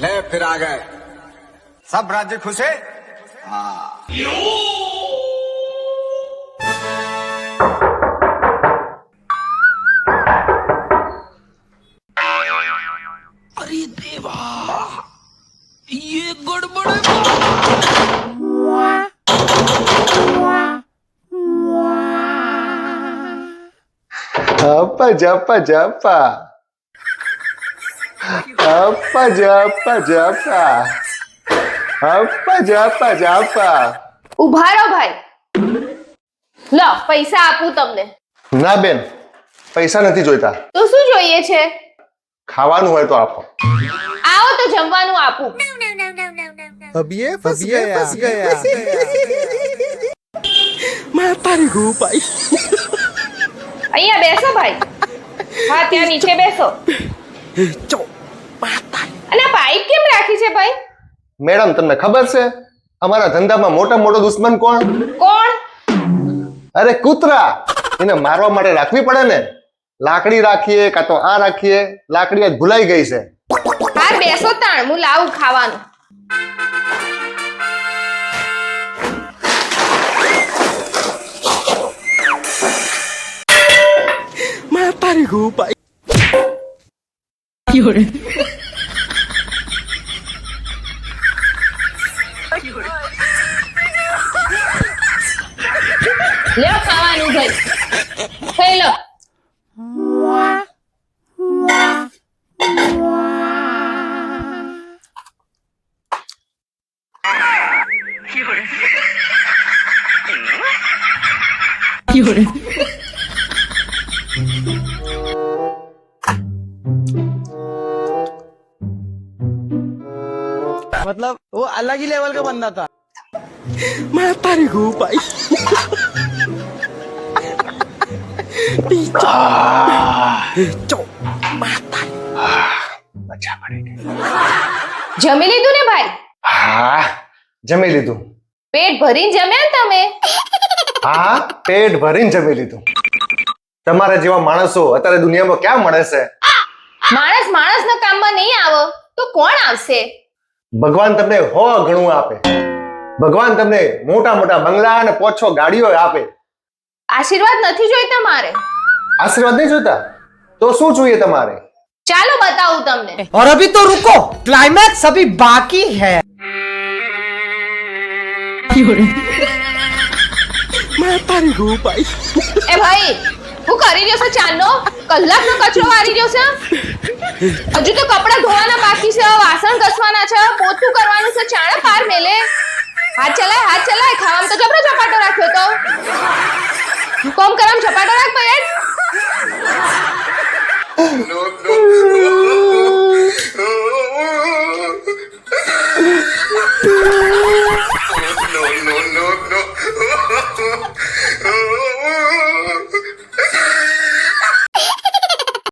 ले फिर आ गए सब राज्य खुश है अरे देवा ये गड़बड़ है। Apa japa japa. Apa japa japa. Apa japa japa. ઉભા રહો ભાઈ. લો પૈસા આપું તમને. ના બેન, પૈસા નથી જોઈતા. તો શું જોઈએ છે? ખાવાનું હોય તો આપો. આવો તો જમવાનું આપું. अब ये फंस गया मैं तारी हूँ भाई। અહીંયા બેસો ભાઈ. હા ત્યાં નીચે બેસો. चो माता અને આ પાઇપ કેમ રાખી છે ભાઈ? મેડમ તમને ખબર છે અમારા ધંધામાં મોટો દુશ્મન કોણ? કોણ? અરે કૂતરા. એને મારવા માટે રાખવી પડે ને. લાકડી રાખીએ કાં તો આ રાખીએ. લાકડી આજ ભૂલાઈ ગઈ છે. હા બેસો તાણ હું લાવું ખાવાનું. मैं तारी हूँ भाई। લ્યો ખાવાનું ભાઈ. ખાઈ લો. मतलब वो अलग ही लेवल का बंदा था। मैं तारी हूँ भाई। चो माता મજા પડી ગઈ. જમી લીધું ને ભાઈ? હા જમી લીધું. પેટ ભરીને જમ્યા ને તમે? હા પેટ ભરીને જમી લીધું. તમારા જેવા માણસો અત્યારે દુનિયામાં ક્યાં મળે છે? માણસના કામમાં નહીં આવો તો કોણ આવશે? ભગવાન તમને 100 ગણું આપે. ભગવાન તમને મોટા બંગલા અને પોછો ગાડીઓ આપે. આશીર્વાદ નથી જોઈતા મારે. આશીર્વાદ નહીં જોતા તો શું જોઈએ તમારે? ચાલો બતાવું તમને. और अभी तो रुको, क्लाइमैक्स अभी बाकी है। मैं तारी हूँ भाई। એ ભાઈ હું કરી રહ્યો છે ચાંદનો? કલાકનો કચરો વારી રહ્યો છે. હજુ તો કપડાં ધોવાના બાકી છે, વાસણ